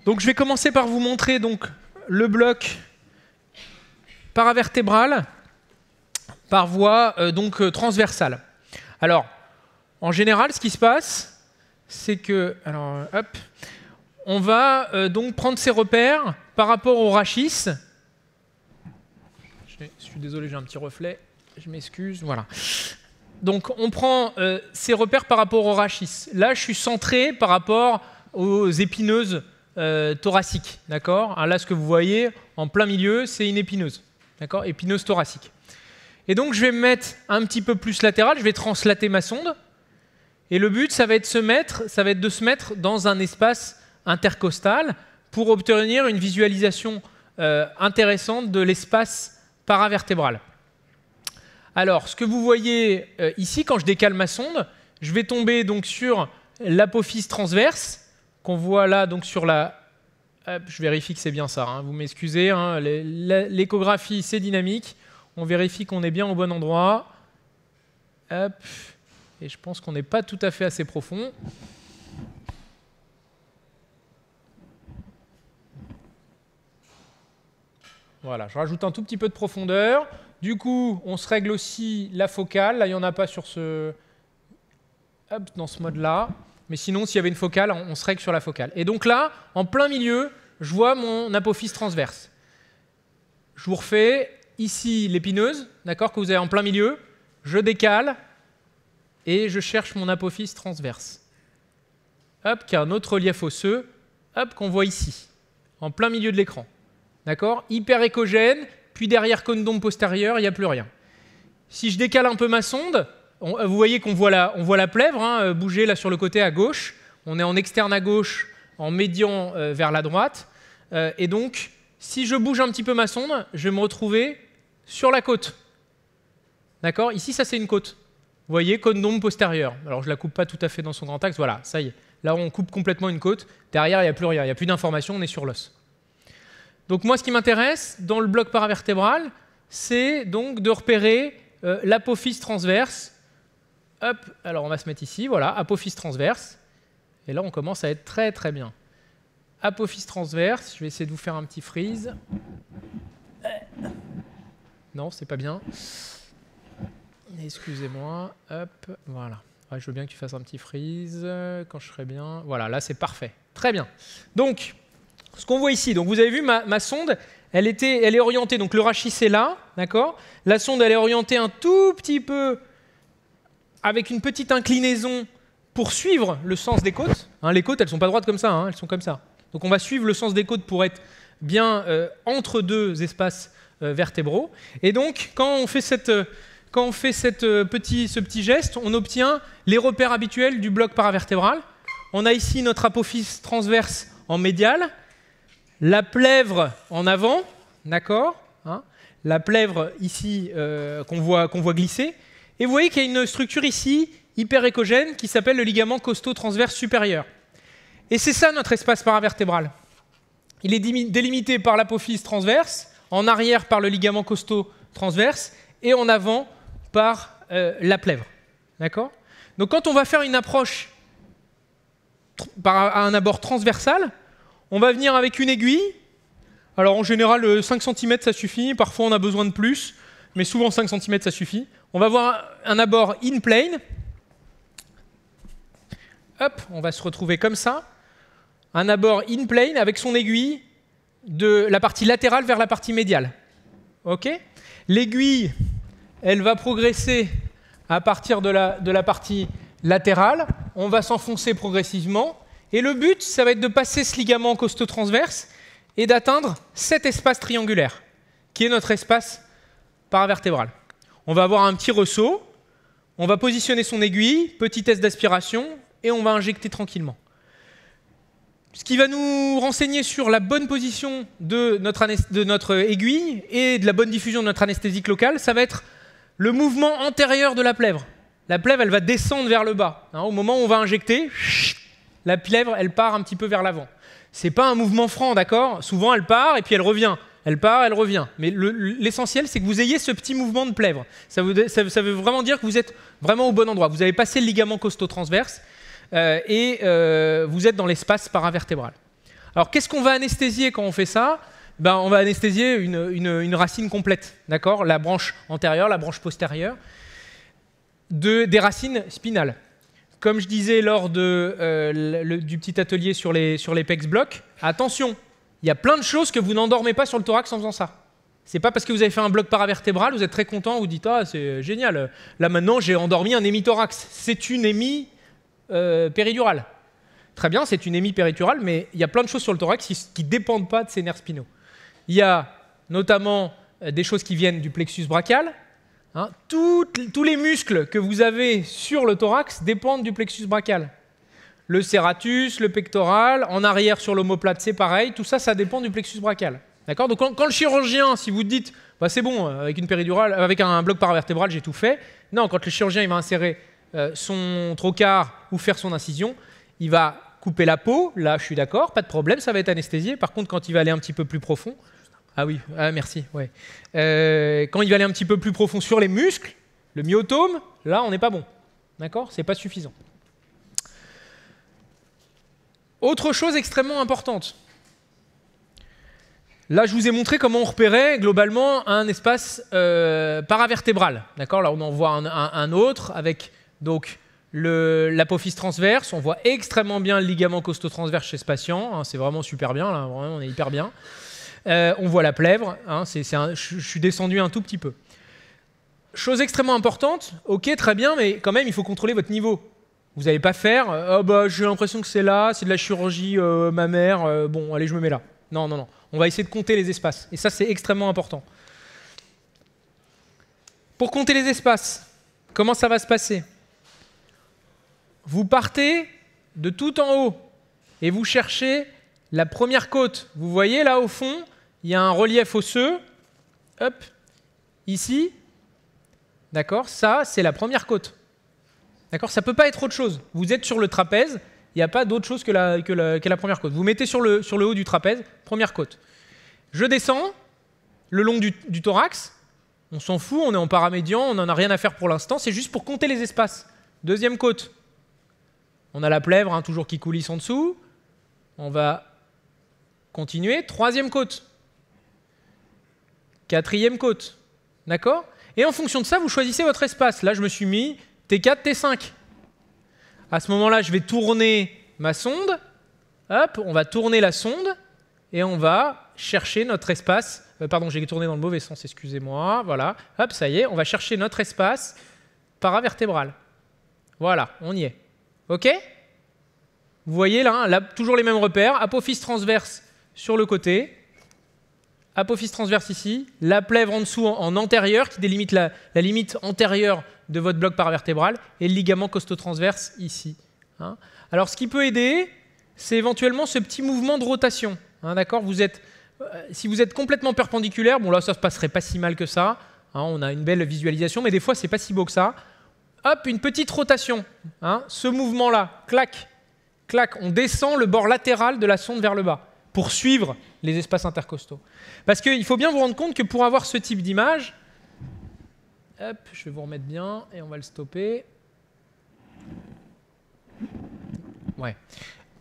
Donc je vais commencer par vous montrer donc, le bloc paravertébral par voie transversale. Alors, en général, ce qui se passe, c'est que, alors, hop, on va donc prendre ces repères par rapport au rachis. Je suis désolé, j'ai un petit reflet, je m'excuse, voilà. Donc on prend ces repères par rapport au rachis. Là, je suis centré par rapport aux épineuses thoraciques, d'accord? Là, ce que vous voyez en plein milieu, c'est une épineuse, d'accord? Épineuse thoracique. Et donc, je vais me mettre un petit peu plus latéral, je vais translater ma sonde. Et le but, ça va être de se mettre dans un espace intercostal pour obtenir une visualisation intéressante de l'espace paravertébral. Alors, ce que vous voyez ici, quand je décale ma sonde, je vais tomber donc sur l'apophyse transverse, qu'on voit là donc sur la... Hop, je vérifie que c'est bien ça, hein, vous m'excusez, hein, l'échographie c'est dynamique, on vérifie qu'on est bien au bon endroit. Hop, et je pense qu'on n'est pas tout à fait assez profond. Voilà, je rajoute un tout petit peu de profondeur. Du coup, on se règle aussi la focale. Là, il n'y en a pas sur dans ce mode-là. Mais sinon, s'il y avait une focale, on se règle sur la focale. Et donc là, en plein milieu, je vois mon apophyse transverse. Je vous refais ici l'épineuse, d'accord, que vous avez en plein milieu. Je décale et je cherche mon apophyse transverse. Hop, qui a un autre relief osseux, hop, qu'on voit ici, en plein milieu de l'écran. D'accord, hyper échogène, puis derrière condom postérieur, il n'y a plus rien. Si je décale un peu ma sonde, vous voyez qu'on voit la plèvre hein, bouger là sur le côté à gauche. On est en externe à gauche, en médian vers la droite. Et donc, si je bouge un petit peu ma sonde, je vais me retrouver sur la côte. D'accord? Ici, ça c'est une côte. Vous voyez, condom postérieur. Alors, je ne la coupe pas tout à fait dans son grand axe. Voilà, ça y est. Là, on coupe complètement une côte. Derrière, il n'y a plus rien. Il n'y a plus d'informations. On est sur l'os. Donc, moi, ce qui m'intéresse dans le bloc paravertébral, c'est donc de repérer l'apophyse transverse. Hop, alors on va se mettre ici, voilà, apophyse transverse. Et là, on commence à être très très bien. Apophyse transverse, je vais essayer de vous faire un petit freeze. Non, c'est pas bien. Excusez-moi, hop, voilà. Ouais, je veux bien que tu fasses un petit freeze quand je serai bien. Voilà, là c'est parfait. Très bien. Donc, ce qu'on voit ici, donc vous avez vu ma sonde, elle est orientée, donc le rachis est là, d'accord? La sonde, elle est orientée un tout petit peu avec une petite inclinaison pour suivre le sens des côtes. Hein, les côtes, elles ne sont pas droites comme ça, hein, elles sont comme ça. Donc on va suivre le sens des côtes pour être bien entre deux espaces vertébraux. Et donc, quand on fait ce petit geste, on obtient les repères habituels du bloc paravertébral. On a ici notre apophyse transverse en médial, la plèvre en avant, d'accord, hein, la plèvre ici qu'on voit glisser. Et vous voyez qu'il y a une structure ici, hyper échogène, qui s'appelle le ligament costo-transverse supérieur. Et c'est ça notre espace paravertébral. Il est délimité par l'apophyse transverse, en arrière par le ligament costo-transverse, et en avant par la plèvre. D'accord ? Donc quand on va faire une approche à un abord transversal, on va venir avec une aiguille. Alors en général, 5 cm ça suffit, parfois on a besoin de plus, mais souvent 5 cm ça suffit. On va avoir un abord in plane. Hop, on va se retrouver comme ça. Un abord in plane avec son aiguille de la partie latérale vers la partie médiale. OK ? L'aiguille, elle va progresser à partir de la partie latérale. On va s'enfoncer progressivement. Et le but, ça va être de passer ce ligament costo-transverse et d'atteindre cet espace triangulaire, qui est notre espace paravertébral. On va avoir un petit ressaut, on va positionner son aiguille, petit test d'aspiration, et on va injecter tranquillement. Ce qui va nous renseigner sur la bonne position de notre aiguille et de la bonne diffusion de notre anesthésique locale, ça va être le mouvement antérieur de la plèvre. La plèvre, elle va descendre vers le bas. Hein, au moment où on va injecter, la plèvre, elle part un petit peu vers l'avant. Ce n'est pas un mouvement franc, d'accord ? Souvent, elle part et puis elle revient. Elle part, elle revient. Mais l'essentiel, c'est que vous ayez ce petit mouvement de plèvre. Ça veut vraiment dire que vous êtes vraiment au bon endroit. Vous avez passé le ligament costo-transverse et vous êtes dans l'espace paravertébral. Alors, qu'est-ce qu'on va anesthésier quand on fait ça? Ben, on va anesthésier une racine complète, d'accord? La branche antérieure, la branche postérieure, des racines spinales. Comme je disais lors du petit atelier sur les PEX blocs, attention, il y a plein de choses que vous n'endormez pas sur le thorax en faisant ça. C'est pas parce que vous avez fait un bloc paravertébral, vous êtes très content, vous dites « Ah, c'est génial, là maintenant j'ai endormi un hémithorax ». C'est une hémie péridurale. Très bien, c'est une hémie péridurale, mais il y a plein de choses sur le thorax qui ne dépendent pas de ces nerfs spinaux. Il y a notamment des choses qui viennent du plexus brachial. Hein. Tous les muscles que vous avez sur le thorax dépendent du plexus brachial. Le serratus, le pectoral, en arrière sur l'omoplate, c'est pareil. Tout ça, ça dépend du plexus brachial. D'accord? Donc quand le chirurgien, si vous dites bah, c'est bon, avec une péridurale, avec un bloc paravertébral, j'ai tout fait. Non, quand le chirurgien il va insérer son trocar ou faire son incision, il va couper la peau. Là, je suis d'accord, pas de problème, ça va être anesthésié. Par contre, quand il va aller un petit peu plus profond, ah oui, ah, merci. Ouais. Quand il va aller un petit peu plus profond sur les muscles, le myotome, là, on n'est pas bon. D'accord? C'est pas suffisant. Autre chose extrêmement importante. Là, je vous ai montré comment on repérait globalement un espace paravertébral. D'accord? Là, on en voit un autre avec donc l'apophyse transverse. On voit extrêmement bien le ligament costotransverse chez ce patient. Hein, c'est vraiment super bien. Là, vraiment, on est hyper bien. On voit la plèvre. Hein, je suis descendu un tout petit peu. Chose extrêmement importante. Ok, très bien, mais quand même, il faut contrôler votre niveau. Vous n'allez pas faire oh, bah, j'ai l'impression que c'est là, c'est de la chirurgie mammaire. Bon, allez, je me mets là. Non, non, non. On va essayer de compter les espaces. Et ça, c'est extrêmement important. Pour compter les espaces, comment ça va se passer? Vous partez de tout en haut et vous cherchez la première côte. Vous voyez là au fond, il y a un relief osseux. Hop, ici. D'accord? Ça, c'est la première côte. D'accord? Ça ne peut pas être autre chose. Vous êtes sur le trapèze. Il n'y a pas d'autre chose que la première côte. Vous mettez sur le haut du trapèze, première côte. Je descends le long du thorax. On s'en fout, on est en paramédian, on n'en a rien à faire pour l'instant. C'est juste pour compter les espaces. Deuxième côte. On a la plèvre, hein, toujours qui coulisse en dessous. On va continuer. Troisième côte. Quatrième côte. D'accord? Et en fonction de ça, vous choisissez votre espace. Là, je me suis mis T4, T5. À ce moment-là, je vais tourner ma sonde. Hop, on va tourner la sonde et on va chercher notre espace. Pardon, j'ai tourné dans le mauvais sens, excusez-moi. Voilà. Hop, ça y est, on va chercher notre espace paravertébral. Voilà, on y est. OK? Vous voyez là, toujours les mêmes repères. Apophyse transverse sur le côté. Apophyse transverse ici. La plèvre en dessous en antérieur qui délimite la limite antérieure de votre bloc paravertébral et le ligament costotransverse ici. Hein. Alors, ce qui peut aider, c'est éventuellement ce petit mouvement de rotation. Hein, d'accord? Si vous êtes complètement perpendiculaire, bon là, ça se passerait pas si mal que ça. Hein, on a une belle visualisation, mais des fois, c'est pas si beau que ça. Hop, une petite rotation. Hein, ce mouvement-là, clac, clac, on descend le bord latéral de la sonde vers le bas pour suivre les espaces intercostaux. Parce qu'il faut bien vous rendre compte que pour avoir ce type d'image, hop, je vais vous remettre bien et on va le stopper. Ouais.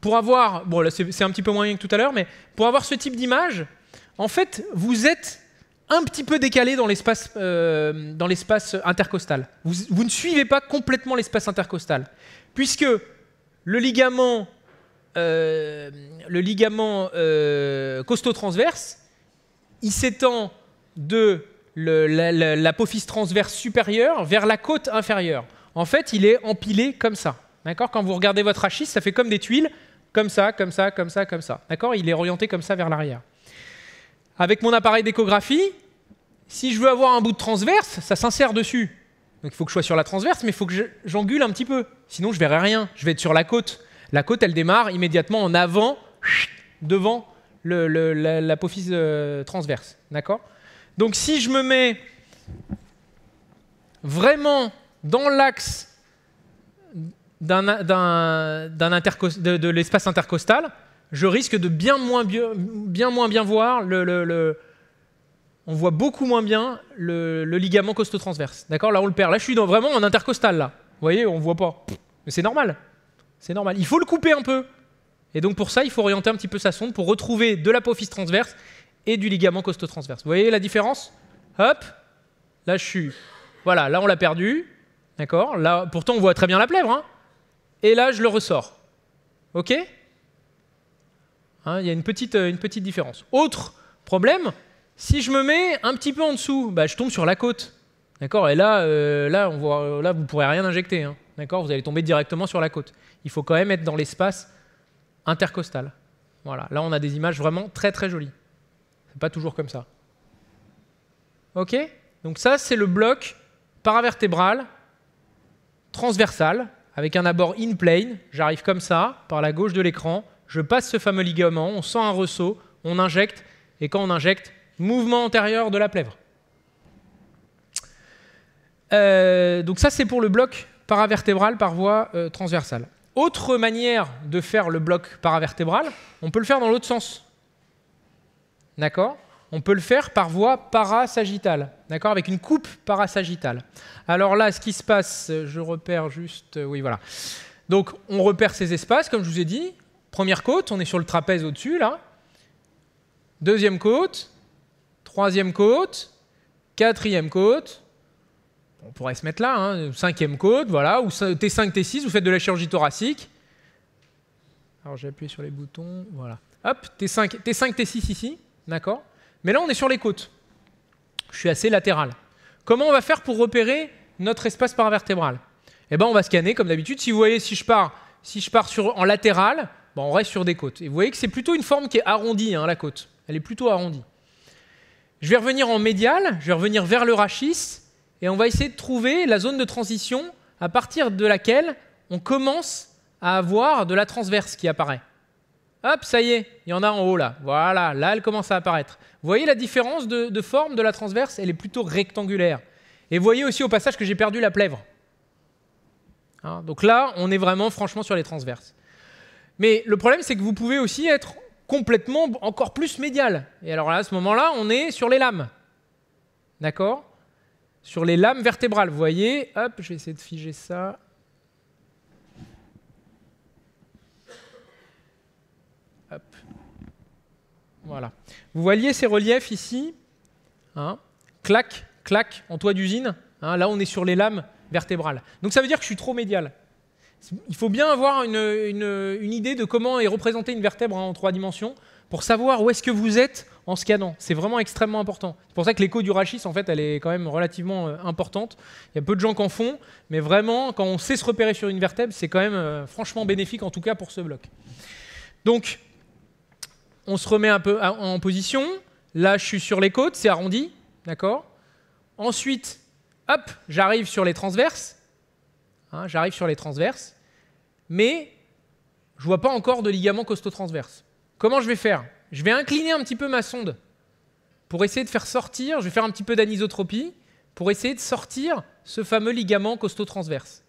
Pour avoir, bon là c'est un petit peu moins bien que tout à l'heure, mais pour avoir ce type d'image, en fait, vous êtes un petit peu décalé dans l'espace intercostal. Vous ne suivez pas complètement l'espace intercostal, puisque le ligament costotransverse, il s'étend de l'apophyse transverse supérieure vers la côte inférieure. En fait, il est empilé comme ça. D'accord? Quand vous regardez votre rachis, ça fait comme des tuiles, comme ça, comme ça, comme ça, comme ça. D'accord? Il est orienté comme ça vers l'arrière. Avec mon appareil d'échographie, si je veux avoir un bout de transverse, ça s'insère dessus. Donc il faut que je sois sur la transverse, mais il faut que j'angule un petit peu. Sinon, je ne verrai rien. Je vais être sur la côte. La côte, elle démarre immédiatement en avant, devant l'apophyse transverse. D'accord? Donc si je me mets vraiment dans l'axe de l'espace intercostal, je risque de bien moins bien voir on voit beaucoup moins bien le ligament costotransverse. D'accord? Là, on le perd. Là, je suis vraiment en intercostal. Là. Vous voyez, on ne voit pas. Mais c'est normal. C'est normal. Il faut le couper un peu. Et donc pour ça, il faut orienter un petit peu sa sonde pour retrouver de l'apophyse transverse et du ligament costotransverse. Vous voyez la différence? Hop, là je suis... Voilà, là on l'a perdu. D'accord? Là, pourtant on voit très bien la plèvre. Hein, et là je le ressors. OK? Hein, il y a une petite différence. Autre problème, si je me mets un petit peu en dessous, bah, je tombe sur la côte. D'accord? Et là, on voit, là, vous ne pourrez rien injecter. Hein, d'accord? Vous allez tomber directement sur la côte. Il faut quand même être dans l'espace intercostal. Voilà. Là, on a des images vraiment très très jolies. C'est pas toujours comme ça. OK? Donc ça, c'est le bloc paravertébral transversal avec un abord in plane. J'arrive comme ça, par la gauche de l'écran. Je passe ce fameux ligament, on sent un ressaut, on injecte, et quand on injecte, mouvement antérieur de la plèvre. Donc ça, c'est pour le bloc paravertébral par voie transversale. Autre manière de faire le bloc paravertébral, on peut le faire dans l'autre sens. D'accord? On peut le faire par voie parasagittale, d'accord? Avec une coupe parasagittale. Alors là, ce qui se passe, je repère juste... oui, voilà. Donc, on repère ces espaces, comme je vous ai dit. Première côte, on est sur le trapèze au-dessus, là. Deuxième côte, troisième côte, quatrième côte. On pourrait se mettre là, hein, cinquième côte, voilà, ou T5, T6, vous faites de la chirurgie thoracique. Alors j'ai appuyé sur les boutons, voilà. Hop, T5, T6 ici, d'accord. Mais là, on est sur les côtes. Je suis assez latéral. Comment on va faire pour repérer notre espace paravertébral? Eh ben, on va scanner comme d'habitude. Si vous voyez, si je pars en latéral, bon, on reste sur des côtes. Et vous voyez que c'est plutôt une forme qui est arrondie, hein, la côte. Elle est plutôt arrondie. Je vais revenir en médial, je vais revenir vers le rachis, et on va essayer de trouver la zone de transition à partir de laquelle on commence à avoir de la transverse qui apparaît. Hop, ça y est, il y en a en haut là. Voilà, là, elle commence à apparaître. Vous voyez la différence de forme de la transverse? Elle est plutôt rectangulaire. Et vous voyez aussi au passage que j'ai perdu la plèvre. Hein, donc là, on est vraiment franchement sur les transverses. Mais le problème, c'est que vous pouvez aussi être complètement encore plus médial. Et alors là, à ce moment-là, on est sur les lames. D'accord? Sur les lames vertébrales. Vous voyez, hop, je vais essayer de figer ça. Hop. Voilà. Vous voyez ces reliefs ici, hein, clac, clac, en toit d'usine. Hein, là, on est sur les lames vertébrales. Donc ça veut dire que je suis trop médial. Il faut bien avoir une idée de comment est représentée une vertèbre, hein, en 3 dimensions pour savoir où est-ce que vous êtes en scannant. C'est vraiment extrêmement important. C'est pour ça que l'écho du rachis, en fait, elle est quand même relativement importante. Il y a peu de gens qui en font, mais vraiment, quand on sait se repérer sur une vertèbre, c'est quand même franchement bénéfique, en tout cas pour ce bloc. Donc, on se remet un peu en position. Là, je suis sur les côtes, c'est arrondi. D'accord? Ensuite, hop, j'arrive sur les transverses. Hein, j'arrive sur les transverses. Mais je ne vois pas encore de ligament costotransverse. Comment je vais faire? Je vais incliner un petit peu ma sonde pour essayer de faire sortir, je vais faire un petit peu d'anisotropie, pour essayer de sortir ce fameux ligament costotransverse.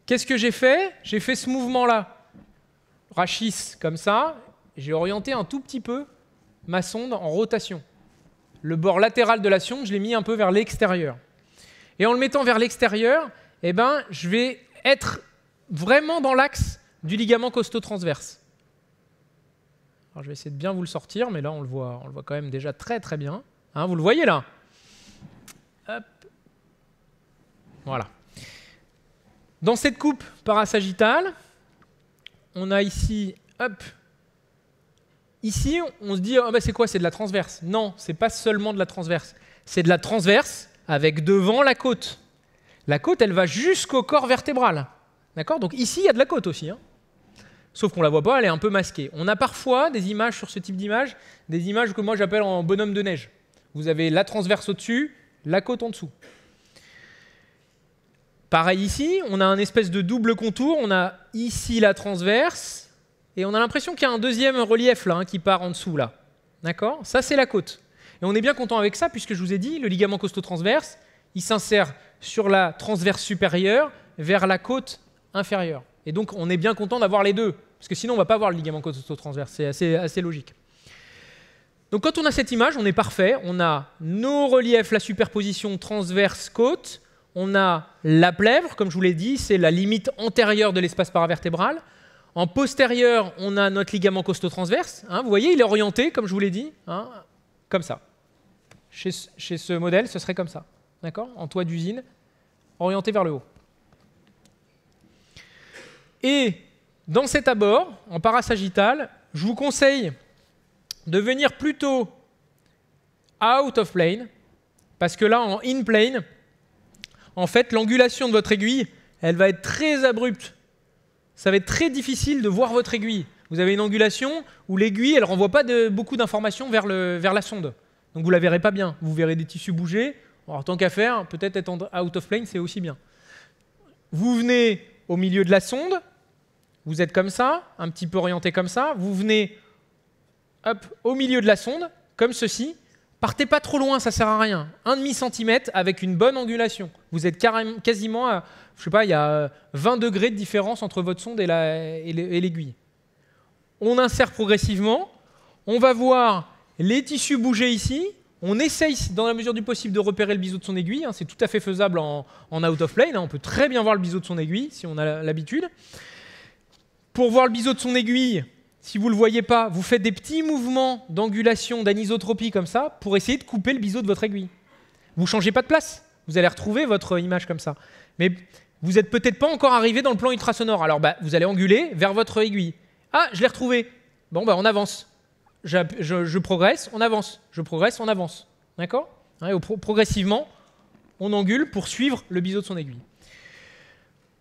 Qu'est-ce que j'ai fait? J'ai fait ce mouvement-là. Rachis, comme ça. J'ai orienté un tout petit peu ma sonde en rotation. Le bord latéral de la sonde, je l'ai mis un peu vers l'extérieur. Et en le mettant vers l'extérieur, eh ben, je vais être vraiment dans l'axe du ligament costotransverse. Alors, je vais essayer de bien vous le sortir, mais là, on le voit quand même déjà très très bien. Hein, vous le voyez là? Hop. Voilà. Dans cette coupe parasagittale, on a ici, hop. Ici, on se dit, oh, bah, c'est quoi? C'est de la transverse. Non, ce n'est pas seulement de la transverse. C'est de la transverse avec devant la côte. La côte, elle va jusqu'au corps vertébral. D'accord? Donc ici, il y a de la côte aussi. Hein. Sauf qu'on ne la voit pas, elle est un peu masquée. On a parfois des images sur ce type d'image, des images que moi j'appelle en bonhomme de neige. Vous avez la transverse au-dessus, la côte en dessous. Pareil ici, on a un espèce de double contour. On a ici la transverse, et on a l'impression qu'il y a un deuxième relief là, hein, qui part en dessous. Là. D'accord? Ça, c'est la côte. Et on est bien content avec ça, puisque je vous ai dit, le ligament costotransverse, il s'insère sur la transverse supérieure vers la côte inférieure. Et donc, on est bien content d'avoir les deux, parce que sinon, on ne va pas avoir le ligament costotransverse. C'est assez logique. Donc, quand on a cette image, on est parfait. On a nos reliefs, la superposition transverse-côte. On a la plèvre, comme je vous l'ai dit, c'est la limite antérieure de l'espace paravertébral. En postérieur, on a notre ligament costotransverse. Hein, vous voyez, il est orienté, comme je vous l'ai dit, hein, comme ça. Chez ce modèle, ce serait comme ça. D'accord? En toit d'usine, orienté vers le haut. Et dans cet abord, en parasagittal, je vous conseille de venir plutôt out of plane, parce que là, en in plane, en fait, l'angulation de votre aiguille, elle va être très abrupte. Ça va être très difficile de voir votre aiguille. Vous avez une angulation où l'aiguille, elle ne renvoie pas beaucoup d'informations vers la sonde. Donc vous ne la verrez pas bien. Vous verrez des tissus bouger. Alors tant qu'à faire, peut-être être out of plane, c'est aussi bien. Vous venez au milieu de la sonde. Vous êtes comme ça, un petit peu orienté comme ça. Vous venez hop, au milieu de la sonde, comme ceci. Partez pas trop loin, ça sert à rien. 1,5 cm avec une bonne angulation. Vous êtes quasiment à, je sais pas, il y a 20 degrés de différence entre votre sonde et l'aiguille. On insère progressivement. On va voir les tissus bouger ici. On essaye, dans la mesure du possible, de repérer le biseau de son aiguille. C'est tout à fait faisable en out of plane. On peut très bien voir le biseau de son aiguille, si on a l'habitude. Pour voir le biseau de son aiguille, si vous ne le voyez pas, vous faites des petits mouvements d'angulation, d'anisotropie comme ça, pour essayer de couper le biseau de votre aiguille. Vous ne changez pas de place. Vous allez retrouver votre image comme ça. Mais vous n'êtes peut-être pas encore arrivé dans le plan ultrasonore. Alors vous allez anguler vers votre aiguille. Ah, je l'ai retrouvé. Bon, on avance. Je progresse, on avance. Je progresse, on avance. D'accord? Progressivement, on angule pour suivre le biseau de son aiguille.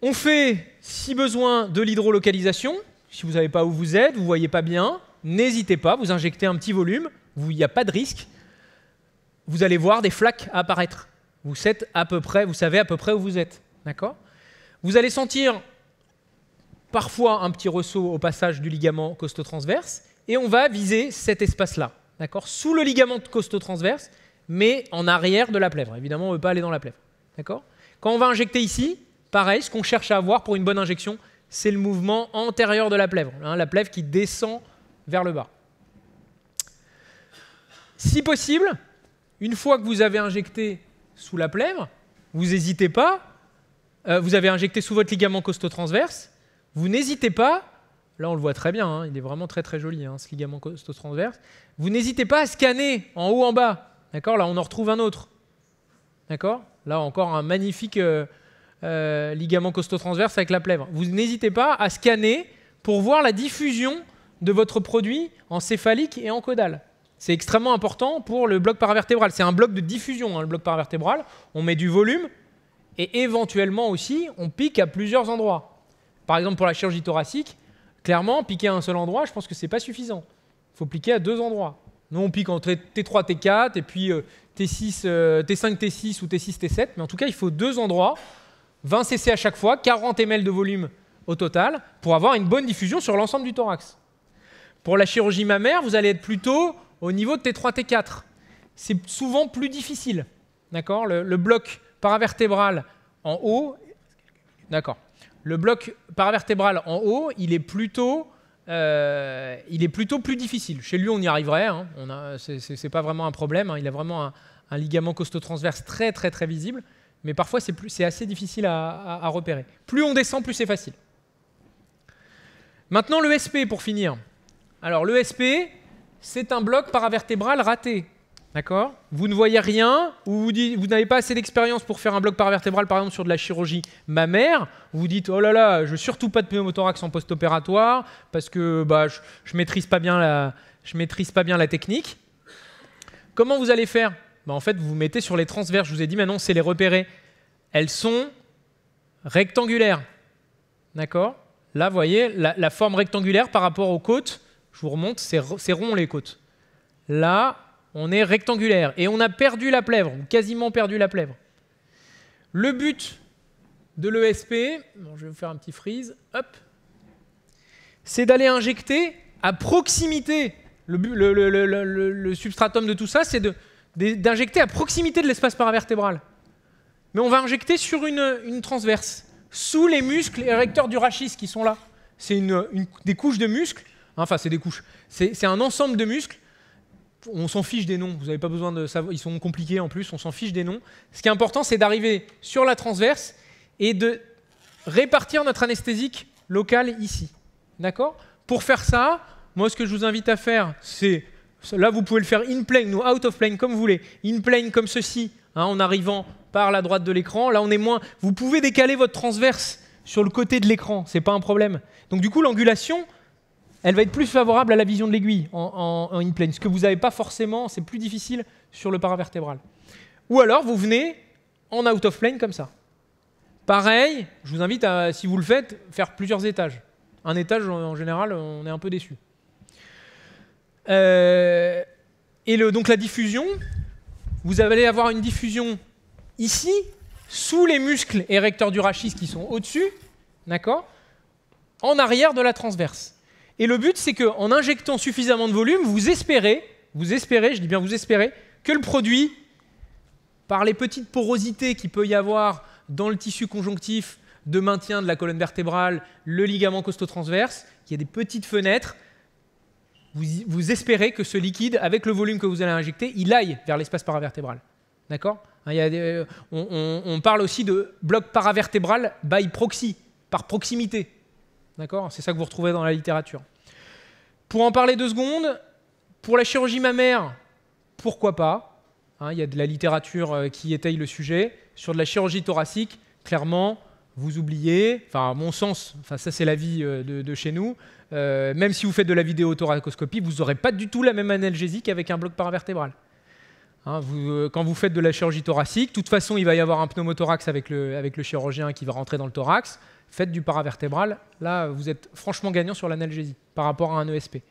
On fait, si besoin, de l'hydrolocalisation. Si vous ne savez pas où vous êtes, vous ne voyez pas bien, n'hésitez pas, vous injectez un petit volume, il n'y a pas de risque. Vous allez voir des flaques apparaître. Vous savez à peu près où vous êtes. D'accord? Vous allez sentir parfois un petit ressaut au passage du ligament costotransverse et on va viser cet espace-là. D'accord? Sous le ligament costotransverse, mais en arrière de la plèvre. Évidemment, on ne veut pas aller dans la plèvre. D'accord? Quand on va injecter ici, pareil, ce qu'on cherche à avoir pour une bonne injection, c'est le mouvement antérieur de la plèvre, la plèvre qui descend vers le bas. Si possible, une fois que vous avez injecté sous la plèvre, vous n'hésitez pas, vous avez injecté sous votre ligament costotransverse, vous n'hésitez pas, là on le voit très bien, il est vraiment très très joli ce ligament costotransverse, vous n'hésitez pas à scanner en haut en bas, d'accord? Là on en retrouve un autre, d'accord? Là encore un magnifique ligament costotransverse avec la plèvre. Vous n'hésitez pas à scanner pour voir la diffusion de votre produit en céphalique et en caudal. C'est extrêmement important pour le bloc paravertébral. C'est un bloc de diffusion, le bloc paravertébral. On met du volume et éventuellement aussi, on pique à plusieurs endroits. Par exemple, pour la chirurgie thoracique, clairement, piquer à un seul endroit, je pense que ce n'est pas suffisant. Il faut piquer à 2 endroits. Nous, on pique entre T3, T4 et puis T5, T6 ou T6, T7. Mais en tout cas, il faut 2 endroits. 20 cc à chaque fois, 40 ml de volume au total, pour avoir une bonne diffusion sur l'ensemble du thorax. Pour la chirurgie mammaire, vous allez être plutôt au niveau de T3, T4. C'est souvent plus difficile. D'accord? Le bloc paravertébral en haut, d'accord. Le bloc paravertébral en haut, il est plutôt plus difficile. Chez lui, on y arriverait. C'est pas vraiment un problème. Il a vraiment un ligament costotransverse très très très visible. Mais parfois, c'est assez difficile à repérer. Plus on descend, plus c'est facile. Maintenant, l'ESP, pour finir. Alors, l'ESP, c'est un bloc paravertébral raté. D'accord? Vous ne voyez rien, ou vous n'avez pas assez d'expérience pour faire un bloc paravertébral, par exemple, sur de la chirurgie mammaire. Vous vous dites, oh là là, je veux surtout pas de pneumothorax en post-opératoire, parce que je maîtrise pas bien la technique. Comment vous allez faire? En fait, vous vous mettez sur les transverses. Je vous ai dit maintenant, c'est les repérer. Elles sont rectangulaires. D'accord? Là, vous voyez, la forme rectangulaire par rapport aux côtes, je vous remonte, c'est rond les côtes. Là, on est rectangulaire. Et on a perdu la plèvre, ou quasiment perdu la plèvre. Le but de l'ESP, je vais vous faire un petit freeze, hop, c'est d'aller injecter à proximité, le substratum de tout ça, c'est d'injecter à proximité de l'espace paravertébral. Mais on va injecter sur une transverse, sous les muscles érecteurs du rachis qui sont là. C'est des couches de muscles, enfin c'est des couches, c'est un ensemble de muscles. On s'en fiche des noms, vous n'avez pas besoin de savoir, ils sont compliqués en plus, on s'en fiche des noms. Ce qui est important, c'est d'arriver sur la transverse et de répartir notre anesthésique local ici. D'accord? Pour faire ça, moi, ce que je vous invite à faire, c'est... Là, vous pouvez le faire in plane ou out of plane, comme vous voulez. In plane, comme ceci, hein, en arrivant par la droite de l'écran. Là, on est moins... Vous pouvez décaler votre transverse sur le côté de l'écran, c'est pas un problème. Donc, du coup, l'angulation, elle va être plus favorable à la vision de l'aiguille en in plane. Ce que vous n'avez pas forcément, c'est plus difficile sur le paravertébral. Ou alors, vous venez en out of plane, comme ça. Pareil, je vous invite à, si vous le faites, faire plusieurs étages. Un étage, en général, on est un peu déçu. Donc la diffusion, vous allez avoir une diffusion ici, sous les muscles érecteurs du rachis qui sont au-dessus, d'accord, en arrière de la transverse. Et le but, c'est qu'en injectant suffisamment de volume, vous espérez, je dis bien vous espérez, que le produit, par les petites porosités qu'il peut y avoir dans le tissu conjonctif de maintien de la colonne vertébrale, le ligament costo-transverse, qu'il y a des petites fenêtres, vous espérez que ce liquide, avec le volume que vous allez injecter, il aille vers l'espace paravertébral. D'accord ? On parle aussi de bloc paravertébral by proxy, par proximité. D'accord ? C'est ça que vous retrouvez dans la littérature. Pour en parler 2 secondes, pour la chirurgie mammaire, pourquoi pas ? Il y a de la littérature qui étaye le sujet. Sur de la chirurgie thoracique, clairement, vous oubliez, enfin à mon sens, ça c'est l'avis de chez nous, même si vous faites de la vidéothoracoscopie, vous n'aurez pas du tout la même analgésie qu'avec un bloc paravertébral. Quand vous faites de la chirurgie thoracique, de toute façon il va y avoir un pneumothorax avec le chirurgien qui va rentrer dans le thorax, faites du paravertébral, là vous êtes franchement gagnant sur l'analgésie par rapport à un ESP.